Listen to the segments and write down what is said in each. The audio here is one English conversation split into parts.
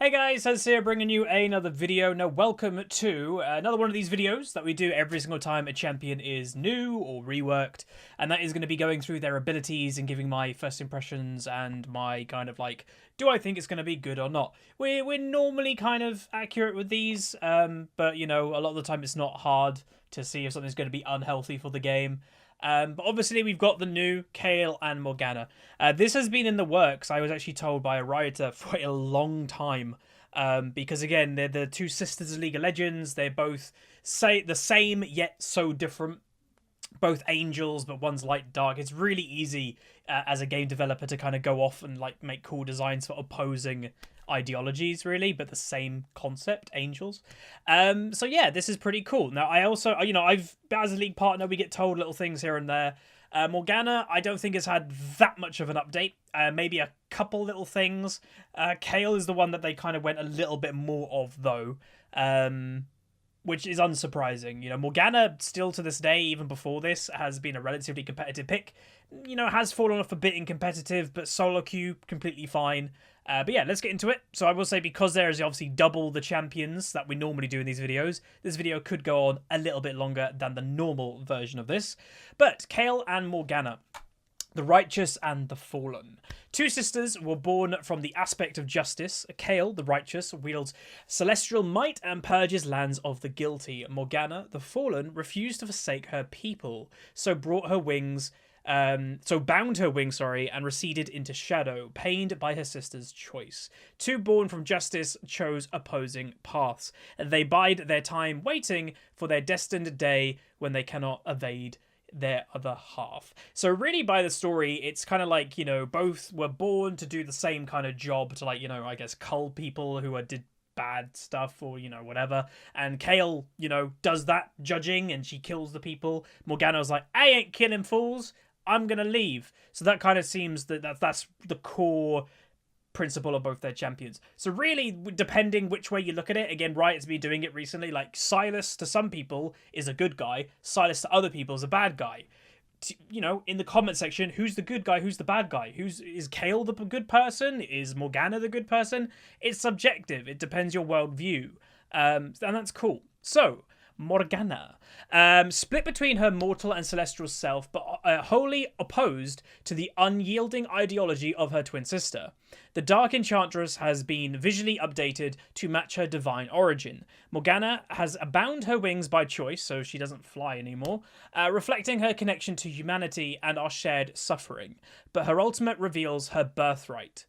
Hey guys, Huzz here bringing you another video. Now welcome to another one of these videos that we do every single time a champion is new or reworked, and that is going to be going through their abilities and giving my first impressions and my kind of like, do I think it's going to be good or not? We're normally kind of accurate with these, but you know, a lot of the time it's not hard to see if something's going to be unhealthy for the game. But obviously we've got the new KAYLE and Morgana. This has been in the works, I was actually told by a writer, for a long time. Because again, they're the two sisters of League of Legends. They're both the same yet so different. Both angels, but one's light dark. It's really easy as a game developer to kind of go off and like make cool designs for opposing ideologies, really, but the same concept, angels. So yeah, this is pretty cool. Now I also, you know, as a league partner, we get told little things here and there. Morgana, I don't think has had that much of an update. Maybe a couple little things. KAYLE is the one that they kind of went a little bit more of, though. Which is unsurprising. You know, Morgana still to this day, even before this, has been a relatively competitive pick. You know, has fallen off a bit in competitive, but solo queue, completely fine. But yeah, let's get into it. So I will say, because there is obviously double the champions that we normally do in these videos, this video could go on a little bit longer than the normal version of this. But KAYLE and Morgana. The Righteous and the Fallen. Two sisters were born from the aspect of justice. KAYLE, the Righteous, wields celestial might and purges lands of the guilty. Morgana, the Fallen, refused to forsake her people, so bound her wings, and receded into shadow, pained by her sister's choice. Two born from justice chose opposing paths, and they bide their time waiting for their destined day when they cannot evade their other half. So really, by the story, it's kind of like, you know, both were born to do the same kind of job, to, like, you know, I guess cull people who did bad stuff, or, you know, whatever. And KAYLE, you know, does that judging and she kills the people. Morgana's like, I ain't killing fools, I'm gonna leave. So that kind of seems that's the core principle of both their champions. So really, depending which way you look at it, again, Riot's been doing it recently, like Silas to some people is a good guy, Silas to other people is a bad guy. You know, in the comment section, who's the good guy, who's the bad guy? Is KAYLE the good person? Is Morgana the good person? It's subjective, it depends your worldview. And that's cool. So Morgana, split between her mortal and celestial self, but wholly opposed to the unyielding ideology of her twin sister. The Dark Enchantress has been visually updated to match her divine origin. Morgana has bound her wings by choice, so she doesn't fly anymore, reflecting her connection to humanity and our shared suffering. But her ultimate reveals her birthright.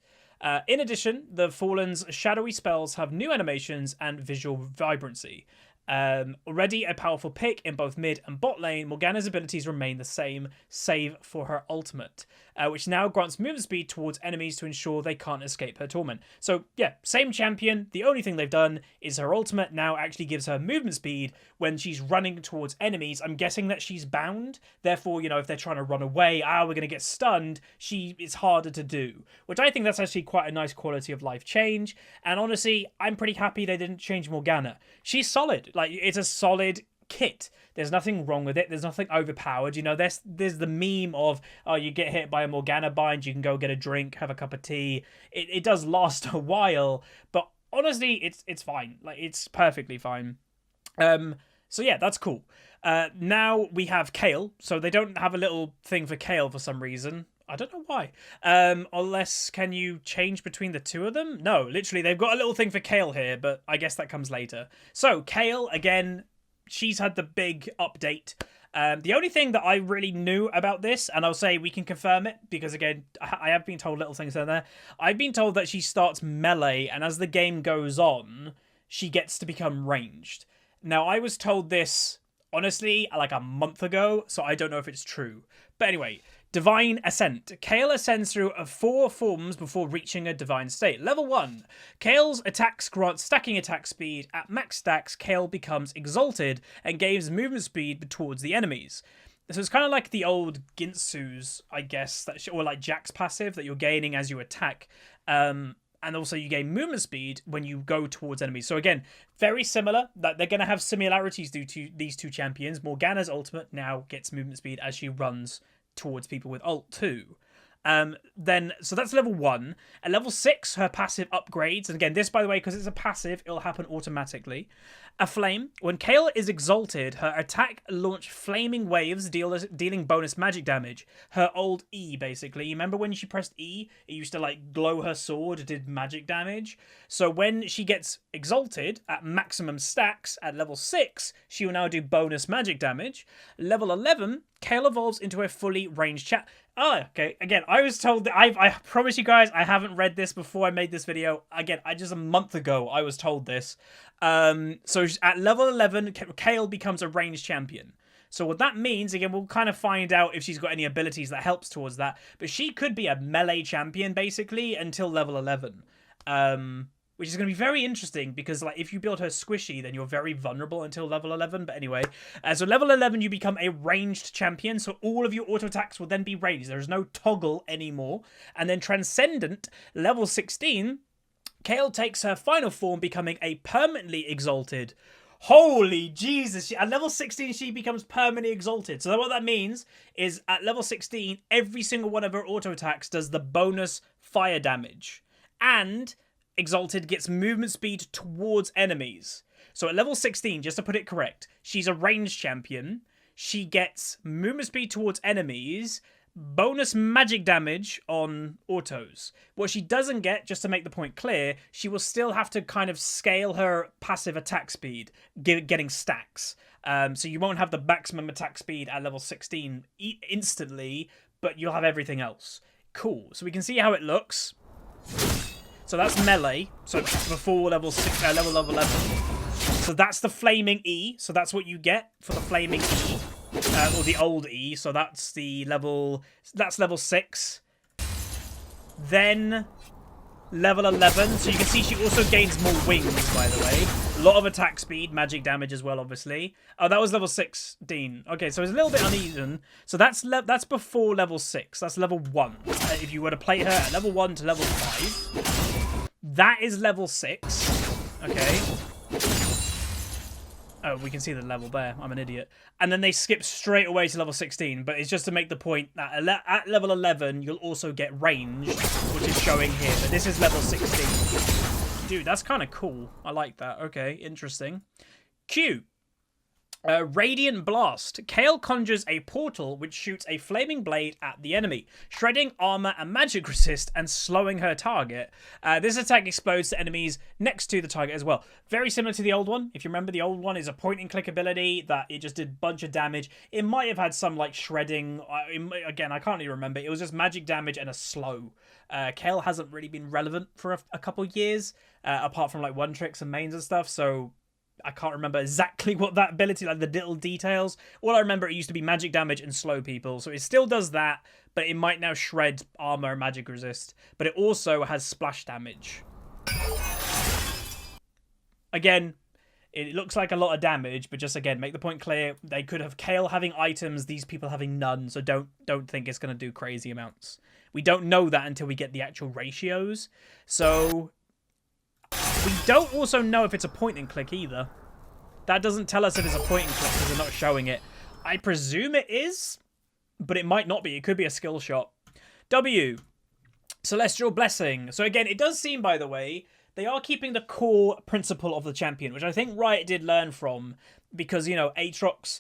In addition, the Fallen's shadowy spells have new animations and visual vibrancy. Already a powerful pick in both mid and bot lane, Morgana's abilities remain the same, save for her ultimate, which now grants movement speed towards enemies to ensure they can't escape her torment. So yeah, same champion, the only thing they've done is her ultimate now actually gives her movement speed when she's running towards enemies. I'm guessing that she's bound, therefore, you know, if they're trying to run away, we're going to get stunned, it's harder to do, which I think that's actually quite a nice quality of life change. And honestly, I'm pretty happy they didn't change Morgana. She's solid. Like, it's a solid kit. There's nothing wrong with it. There's nothing overpowered. You know, there's the meme of, oh, you get hit by a Morgana bind, you can go get a drink, have a cup of tea. It does last a while, but honestly, it's fine. Like, it's perfectly fine. So yeah, that's cool. Now we have KAYLE. So they don't have a little thing for KAYLE for some reason. I don't know why. Unless, can you change between the two of them? No, literally, they've got a little thing for KAYLE here, but I guess that comes later. So, KAYLE, again, she's had the big update. The only thing that I really knew about this, and I'll say we can confirm it, because again, I have been told little things in there. I've been told that she starts melee, and as the game goes on, she gets to become ranged. Now, I was told this, honestly, like a month ago, so I don't know if it's true. But anyway, Divine Ascent. KAYLE ascends through 4 forms before reaching a divine state. Level 1. KAYLE's attacks grant stacking attack speed. At max stacks, KAYLE becomes exalted and gains movement speed towards the enemies. So it's kind of like the old Ginsu's, I guess, or like Jack's passive that you're gaining as you attack. And also you gain movement speed when you go towards enemies. So again, very similar. That they're going to have similarities due to these two champions. Morgana's ultimate now gets movement speed as she runs towards people with ult 2. So that's level 1. At level 6, her passive upgrades. And again, this, by the way, because it's a passive, it'll happen automatically. A flame. When Kayle is exalted, her attack launch flaming waves, dealing bonus magic damage. Her old E, basically. You remember when she pressed E, it used to like glow her sword, it did magic damage. So when she gets exalted at maximum stacks at level 6, she will now do bonus magic damage. Level 11, Kayle evolves into a fully ranged chat. Oh, okay. Again, I was told that I promise you guys, I haven't read this before I made this video. Again, just a month ago, I was told this. So at level 11, Kayle becomes a ranged champion. So what that means, again, we'll kind of find out if she's got any abilities that helps towards that. But she could be a melee champion, basically, until level 11. Which is going to be very interesting because, like, if you build her squishy, then you're very vulnerable until level 11. But anyway, so level 11, you become a ranged champion. So all of your auto attacks will then be ranged. There's no toggle anymore. And then Transcendent, level 16, Kayle takes her final form, becoming a permanently exalted. Holy Jesus. At level 16, she becomes permanently exalted. So what that means is at level 16, every single one of her auto attacks does the bonus fire damage. And exalted gets movement speed towards enemies. So at level 16, just to put it correct, she's a ranged champion. She gets movement speed towards enemies, bonus magic damage on autos. What she doesn't get, just to make the point clear, she will still have to kind of scale her passive attack speed, getting stacks. So you won't have the maximum attack speed at level 16 instantly, but you'll have everything else. Cool. So we can see how it looks. So that's melee. So before level 11. So that's the flaming E. So that's what you get for the flaming E, or the old E. So that's the level. That's level 6. Then level 11. So you can see she also gains more wings, by the way. A lot of attack speed, magic damage as well, obviously. Oh, that was level 16. Okay, so it's a little bit uneven. So that's before level 6. That's level 1. If you were to play her at level 1 to level 5. That is level 6. Okay. Oh, we can see the level there. I'm an idiot. And then they skip straight away to level 16. But it's just to make the point that at level 11, you'll also get range, which is showing here. But this is level 16. Dude, that's kind of cool. I like that. Okay, interesting. Q. Radiant Blast. Kayle conjures a portal which shoots a flaming blade at the enemy, shredding armor and magic resist and slowing her target. This attack explodes to enemies next to the target as well. Very similar to the old one. If you remember, the old one is a point and click ability that it just did a bunch of damage. It might have had some like shredding. Again, I can't even remember. It was just magic damage and a slow. Kayle hasn't really been relevant for a couple years, apart from like one tricks and mains and stuff. So I can't remember exactly what that ability, like the little details. All I remember, it used to be magic damage and slow people. So it still does that, but it might now shred armor and magic resist. But it also has splash damage. Again, it looks like a lot of damage, but just again, make the point clear. They could have Kayle having items, these people having none. So don't think it's going to do crazy amounts. We don't know that until we get the actual ratios. So we don't also know if it's a point and click either. That doesn't tell us if it's a point and click because they're not showing it. I presume it is, but it might not be. It could be a skill shot. W. Celestial Blessing. So again, it does seem, by the way, they are keeping the core principle of the champion, which I think Riot did learn from because, you know, Aatrox,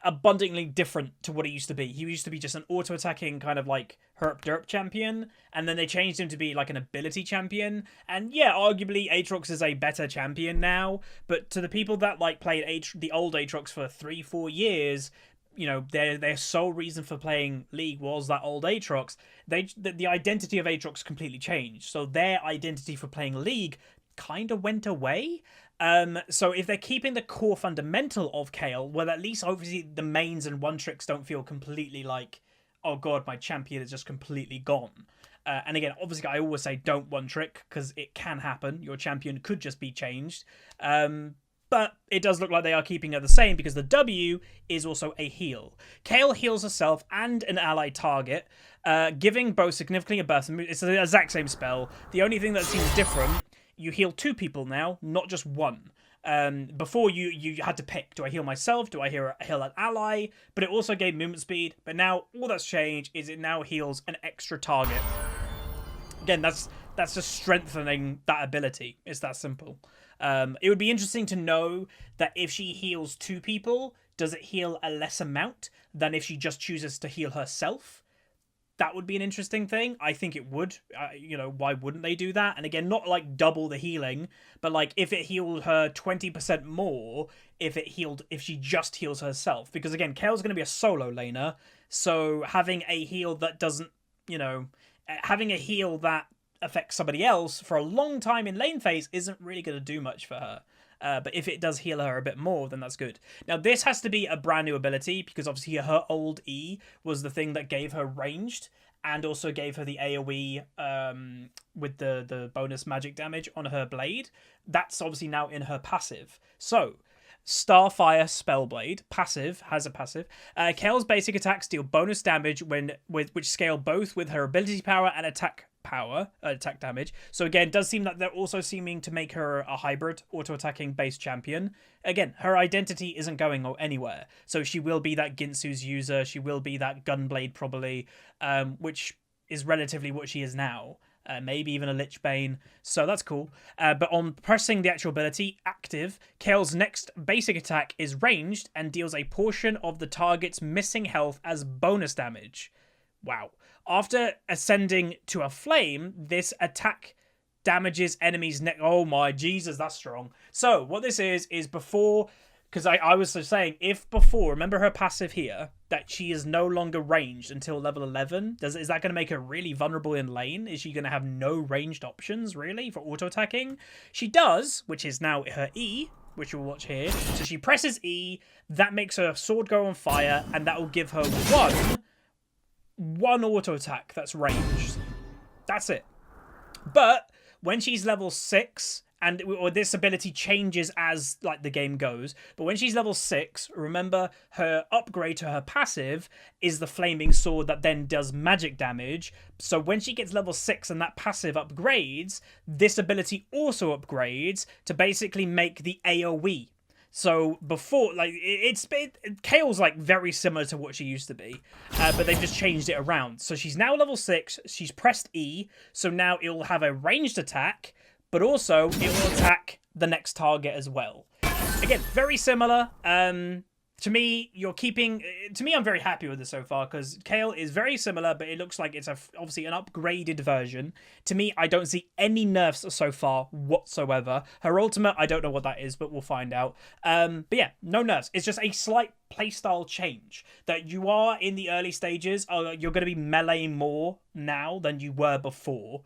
abundantly different to what he used to be. He used to be just an auto-attacking kind of like herp-derp champion, and then they changed him to be like an ability champion. And yeah, arguably Aatrox is a better champion now, but to the people that like played the old Aatrox for 3-4 years, you know, their sole reason for playing League was that old Aatrox. The identity of Aatrox completely changed, so their identity for playing League kind of went away. So if they're keeping the core fundamental of Kayle, well, at least obviously the mains and one tricks don't feel completely like, oh god, my champion is just completely gone. And again, obviously I always say don't one trick because it can happen. Your champion could just be changed. But it does look like they are keeping it the same because the W is also a heal. Kayle heals herself and an allied target, giving both significantly a burst. It's the exact same spell. The only thing that seems different, you heal 2 people now, not just 1. Before you had to pick, do I heal myself, do I heal an ally, but it also gave movement speed. But now all that's changed is it now heals an extra target. Again, that's just strengthening that ability. It's that simple. It would be interesting to know that if she heals 2 people, does it heal a less amount than if she just chooses to heal herself? That would be an interesting thing. I think it would. You know, why wouldn't they do that? And again, not like double the healing, but like if it healed her 20% more, if she just heals herself. Because again, Kayle's going to be a solo laner, so having a heal that doesn't, you know, having a heal that affects somebody else for a long time in lane phase isn't really going to do much for her. But if it does heal her a bit more, then that's good. Now, this has to be a brand new ability because obviously her old E was the thing that gave her ranged and also gave her the AoE with the bonus magic damage on her blade. That's obviously now in her passive. So, Starfire Spellblade has a passive. Kayle's basic attacks deal bonus damage which scale both with her ability power and attack damage. So again, it does seem that they're also seeming to make her a hybrid auto-attacking base champion. Again, her identity isn't going anywhere. So she will be that Ginsu's user. She will be that Gunblade probably, which is relatively what she is now. Maybe even a Lich Bane, so that's cool. But on pressing the actual ability, active, Kayle's next basic attack is ranged and deals a portion of the target's missing health as bonus damage. Wow. After ascending to a flame, this attack damages enemies' neck. Oh my Jesus, that's strong. So what this is before, because I was saying, if before, remember her passive here, that she is no longer ranged until level 11, is that going to make her really vulnerable in lane? Is she going to have no ranged options, really, for auto-attacking? She does, which is now her E, which we'll watch here. So she presses E, that makes her sword go on fire, and that will give her one auto attack that's ranged. That's it. But when she's level 6, or this ability changes as like the game goes, but when she's level 6, remember her upgrade to her passive is the flaming sword that then does magic damage. So when she gets level 6 and that passive upgrades, this ability also upgrades to basically make the AoE. So before, like, Kayle's like very similar to what she used to be, but they've just changed it around. So she's now level 6, she's pressed E, so now it will have a ranged attack, but also it will attack the next target as well. Again, very similar. To me, I'm very happy with this so far because Kayle is very similar, but it looks like it's obviously an upgraded version. To me, I don't see any nerfs so far whatsoever. Her ultimate, I don't know what that is, but we'll find out. But yeah, no nerfs. It's just a slight playstyle change that you are in the early stages. You're going to be meleeing more now than you were before.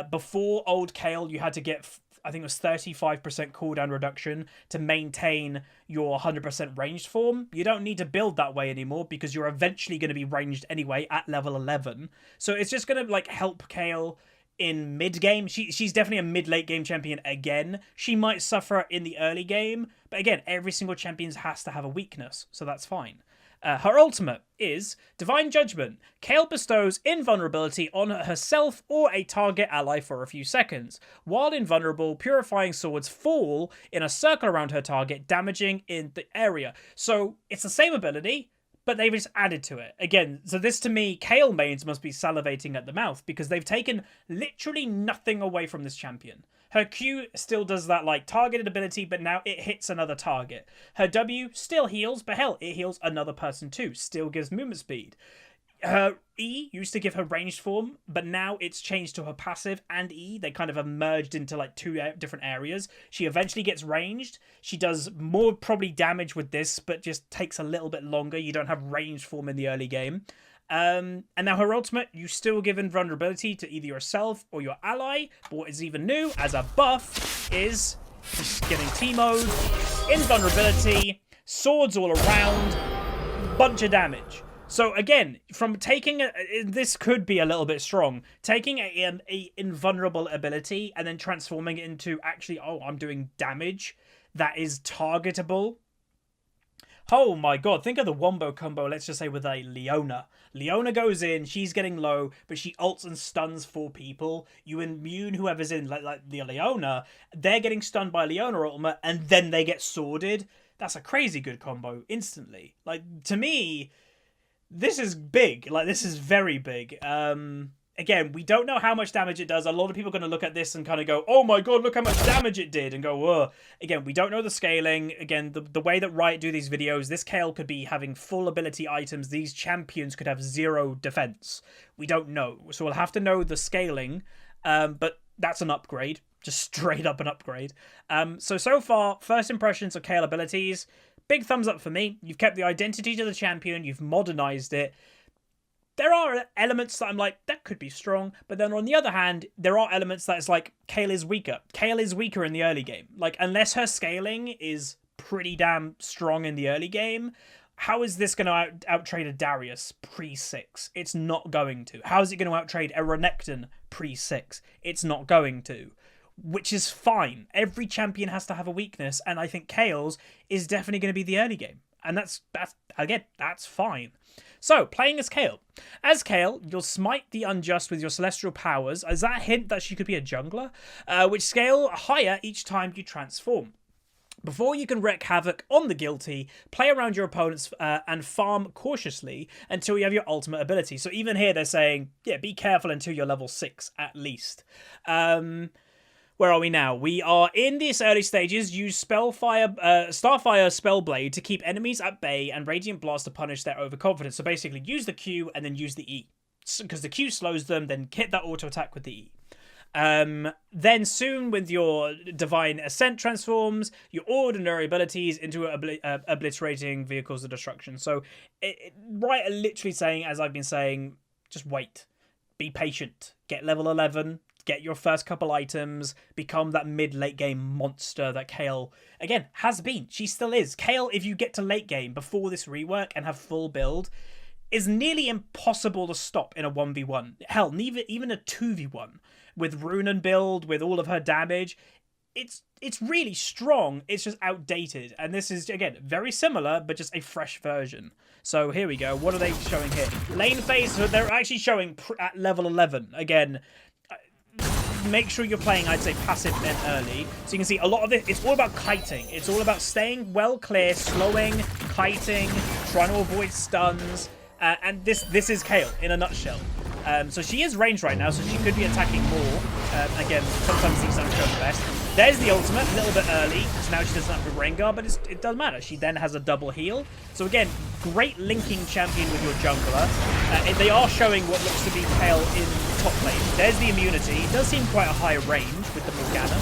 Before old Kayle, you had to get, I think it was 35% cooldown reduction to maintain your 100% ranged form. You don't need to build that way anymore because you're eventually going to be ranged anyway at level 11. So it's just going to like help Kayle in mid game. She's definitely a mid-late game champion again. She might suffer in the early game, but again, every single champion has to have a weakness, so that's fine. Her ultimate is Divine Judgment. Kayle bestows invulnerability on herself or a target ally for a few seconds. While invulnerable, purifying swords fall in a circle around her target, damaging in the area. So it's the same ability, but they've just added to it. Again, so this to me, Kayle mains must be salivating at the mouth because they've taken literally nothing away from this champion. Her Q still does that like targeted ability, but now it hits another target. Her W still heals, but hell, it heals another person too. Still gives movement speed. Her E used to give her ranged form, but now it's changed to her passive and E. They kind of have merged into like two different areas. She eventually gets ranged. She does more probably damage with this, but just takes a little bit longer. You don't have ranged form in the early game. And now her ultimate, you still give invulnerability to either yourself or your ally, but what is even new as a buff is just getting T-mode, invulnerability, swords all around, bunch of damage. So again, from taking this could be a little bit strong, taking a invulnerable ability and then transforming it into actually, oh, I'm doing damage that is targetable. Oh my god, think of the wombo combo, let's just say with a Leona. Leona goes in, she's getting low, but she ults and stuns 4 people. You immune whoever's in, like the Leona, they're getting stunned by Leona ultimate, and then they get sworded. That's a crazy good combo, instantly. Like, to me, this is big. Like, this is very big. Again, we don't know how much damage it does. A lot of people are going to look at this and kind of go, oh my god, look how much damage it did, and go, whoa. Again, we don't know the scaling. Again, the way that Riot do these videos, this Kayle could be having full ability items. These champions could have 0 defense. We don't know. So we'll have to know the scaling, but that's an upgrade. Just straight up an upgrade. So far, first impressions of Kayle abilities, big thumbs up for me. You've kept the identity to the champion. You've modernized it. There are elements that I'm like, that could be strong. But then on the other hand, there are elements that it's like, Kayle is weaker. Kayle is weaker in the early game. Like, unless her scaling is pretty damn strong in the early game, how is this going to out-trade a Darius pre-6? It's not going to. How is it going to out-trade a Renekton pre-6? It's not going to. Which is fine. Every champion has to have a weakness. And I think Kayle's is definitely going to be the early game. And that's fine. So, playing as Kayle. As Kayle, you'll smite the unjust with your celestial powers. Is that a hint that she could be a jungler? Which scale higher each time you transform. Before you can wreak havoc on the guilty, play around your opponents and farm cautiously until you have your ultimate ability. So even here they're saying, yeah, be careful until you're level 6 at least. Where are we now? We are in these early stages. Use Starfire Spellblade to keep enemies at bay and Radiant Blast to punish their overconfidence. So basically use the Q and then use the E. Because the Q slows them, then hit that auto attack with the E. Then soon with your Divine Ascent transforms your ordinary abilities into obliterating vehicles of destruction. So Riot are literally saying, as I've been saying, just wait. Be patient. Get level 11. Get your first couple items, become that mid-late game monster that Kayle, again, has been. She still is. Kayle, if you get to late game before this rework and have full build, is nearly impossible to stop in a 1v1. Hell, even a 2v1 with Runen build, with all of her damage. It's really strong. It's just outdated. And this is, again, very similar, but just a fresh version. So here we go. What are they showing here? Lane phase, they're actually showing at level 11. Again, make sure you're playing, I'd say, passive and early. So you can see a lot of it, it's all about kiting. It's all about staying well clear, slowing, kiting, trying to avoid stuns. And this is Kayle in a nutshell. So she is ranged right now, so she could be attacking more. Again, sometimes these don't show the best. There's the ultimate, a little bit early, so now she doesn't have the rain guard, but it doesn't matter. She then has a double heal. So again, great linking champion with your jungler. They are showing what looks to be Kayle in top lane. There's the immunity. It does seem quite a high range with the Morgana.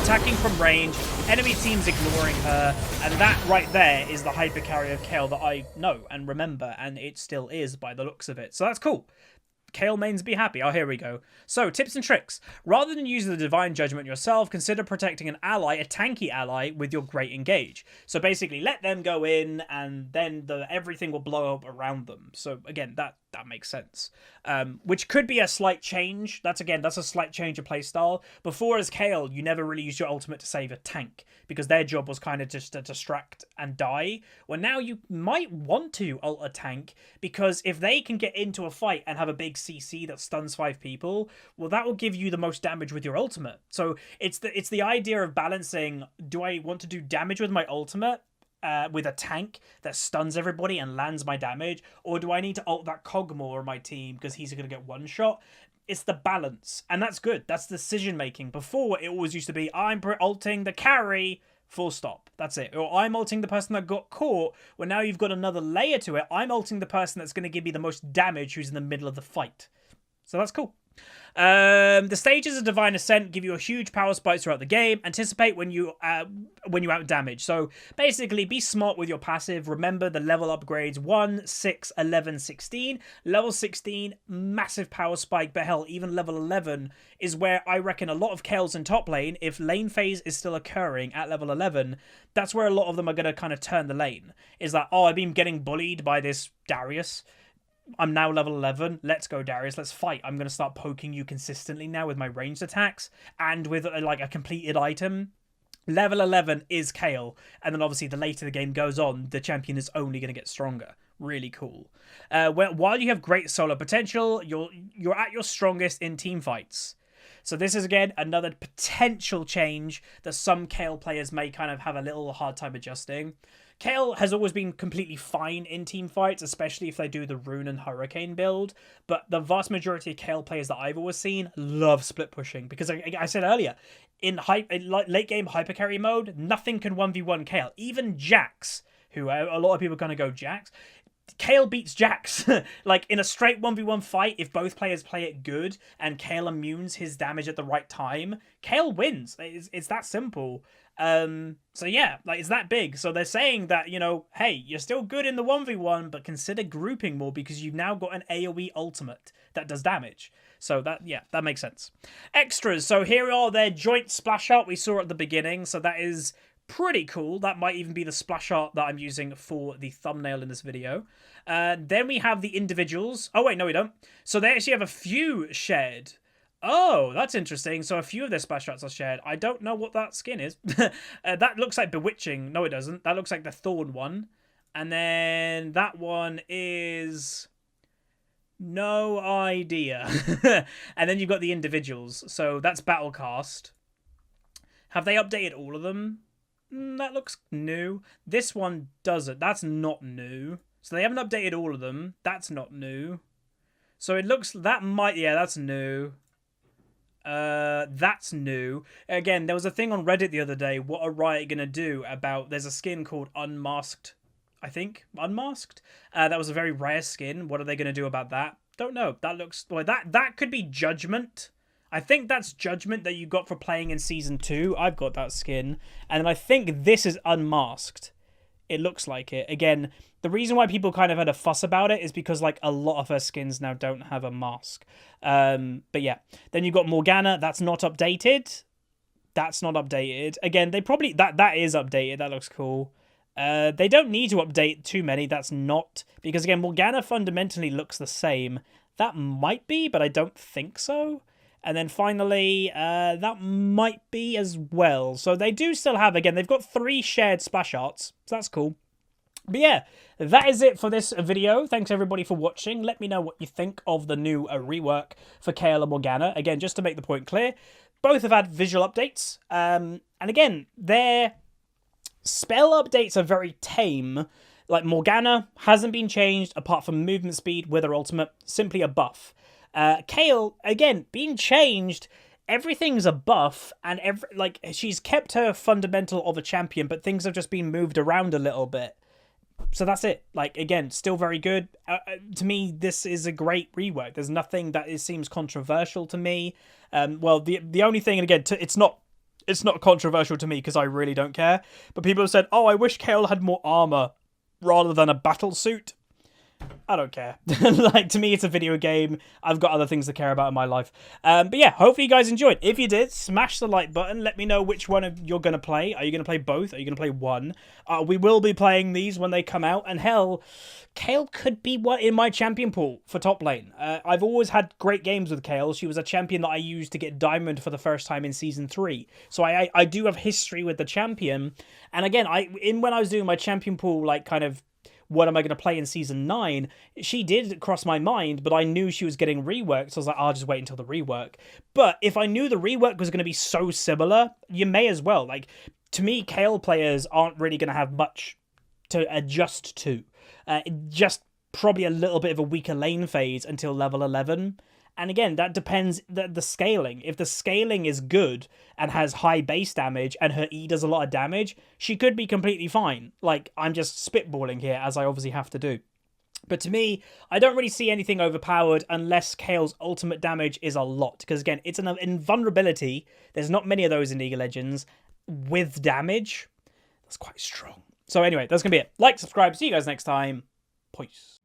Attacking from range, enemy teams ignoring her, and that right there is the hyper carry of Kayle that I know and remember, and it still is by the looks of it. So that's cool. Kayle mains be happy. Oh, here we go. So, tips and tricks. Rather than using the Divine Judgment yourself, consider protecting an ally, a tanky ally, with your Great Engage. So basically, let them go in, and then everything will blow up around them. So again, that makes sense. Which could be a slight change. That's a slight change of playstyle. Before, as Kayle, you never really used your ultimate to save a tank, because their job was kind of just to distract and die. Well, now you might want to ult a tank, because if they can get into a fight and have a big CC that stuns 5 people, well, that will give you the most damage with your ultimate. So it's the idea of balancing, do I want to do damage with my ultimate with a tank that stuns everybody and lands my damage, or do I need to ult that Cogmore on my team because he's going to get one shot? It's the balance, and that's good. That's decision making. Before, it always used to be, I'm ulting the carry, full stop. That's it. Or I'm ulting the person that got caught. Well, now you've got another layer to it. I'm ulting the person that's going to give me the most damage who's in the middle of the fight. So that's cool. The stages of Divine Ascent give you a huge power spike throughout the game. Anticipate when you out damage. So basically, be smart with your passive. Remember the level upgrades 1, 6, 11, 16. Level 16, massive power spike. But hell, even level 11 is where I reckon a lot of Kayle's in top lane, if lane phase is still occurring at level 11, that's where a lot of them are going to kind of turn the lane. Is that, oh, I've been getting bullied by this Darius. I'm now level 11. Let's go, Darius. Let's fight. I'm going to start poking you consistently now with my ranged attacks and with like a completed item. Level 11 is KAYLE, and then obviously the later the game goes on, the champion is only going to get stronger. Really cool. While you have great solo potential, you're at your strongest in team fights. So this is, again, another potential change that some KAYLE players may kind of have a little hard time adjusting. KAYLE has always been completely fine in team fights, especially if they do the Rune and Hurricane build. But the vast majority of KAYLE players that I've always seen love split pushing. Because I said earlier, in late game hyper carry mode, nothing can 1v1 KAYLE. Even Jax, who a lot of people kind of go Jax. KAYLE beats Jax. Like, in a straight 1v1 fight, if both players play it good and KAYLE immunes his damage at the right time, KAYLE wins. It's that simple. So yeah, like, it's that big. So they're saying that, you know, hey, you're still good in the 1v1, but consider grouping more because you've now got an AoE ultimate that does damage. So that, yeah, that makes sense. Extras. So here are their joint splash art we saw at the beginning. So that is pretty cool. That might even be the splash art that I'm using for the thumbnail in this video. Then we have the individuals. Oh, wait, no, we don't. So they actually have a few shared. Oh, that's interesting. So a few of their splash arts are shared. I don't know what that skin is. That looks like Bewitching. No, it doesn't. That looks like the Thorn one. And then that one is... no idea. And then you've got the individuals. So that's Battlecast. Have they updated all of them? That looks new. This one doesn't. That's not new. So they haven't updated all of them. That's not new. So it looks... that might... yeah, that's new. That's new. Again, there was a thing on Reddit the other day. What are Riot going to do about... there's a skin called Unmasked, I think. Unmasked? That was a very rare skin. What are they going to do about that? Don't know. That looks... well, that could be Judgment. I think that's Judgment that you got for playing in Season 2. I've got that skin. And then I think this is Unmasked. It looks like it. Again, the reason why people kind of had a fuss about it is because, like, a lot of her skins now don't have a mask. But yeah. Then you've got Morgana. That's not updated. That's not updated. Again, they probably... that is updated. That looks cool. They don't need to update too many. That's not. Because, again, Morgana fundamentally looks the same. That might be, but I don't think so. And then finally, that might be as well. So they do still have, again, they've got 3 shared splash arts. So that's cool. But yeah, that is it for this video. Thanks everybody for watching. Let me know what you think of the new rework for KAYLE and Morgana. Again, just to make the point clear, both have had visual updates. And again, their spell updates are very tame. Like, Morgana hasn't been changed apart from movement speed with her ultimate, simply a buff. KAYLE, again, being changed, everything's a buff, and she's kept her fundamental of a champion, but things have just been moved around a little bit. So that's it. Like, again, still very good. To me, this is a great rework. There's nothing that seems controversial to me. Well, the only thing, and again, it's not controversial to me because I really don't care, but people have said, oh, I wish KAYLE had more armor rather than a battle suit. I don't care. Like, to me, it's a video game. I've got other things to care about in my life. But yeah, hopefully you guys enjoyed. If you did, smash the like button. Let me know which one you're going to play. Are you going to play both? Are you going to play one? We will be playing these when they come out. And hell, KAYLE could be one in my champion pool for top lane. I've always had great games with KAYLE. She was a champion that I used to get Diamond for the first time in Season 3. So I do have history with the champion. And again, when I was doing my champion pool, like, kind of, what am I going to play in Season 9? She did cross my mind, but I knew she was getting reworked, so I was like, I'll just wait until the rework. But if I knew the rework was going to be so similar, you may as well. Like, to me, KAYLE players aren't really going to have much to adjust to. Just probably a little bit of a weaker lane phase until level 11. And again, that depends the scaling. If the scaling is good and has high base damage and her E does a lot of damage, she could be completely fine. Like, I'm just spitballing here, as I obviously have to do. But to me, I don't really see anything overpowered unless KAYLE's ultimate damage is a lot. Because again, it's an invulnerability. There's not many of those in League of Legends with damage. That's quite strong. So anyway, that's going to be it. Like, subscribe. See you guys next time. Peace.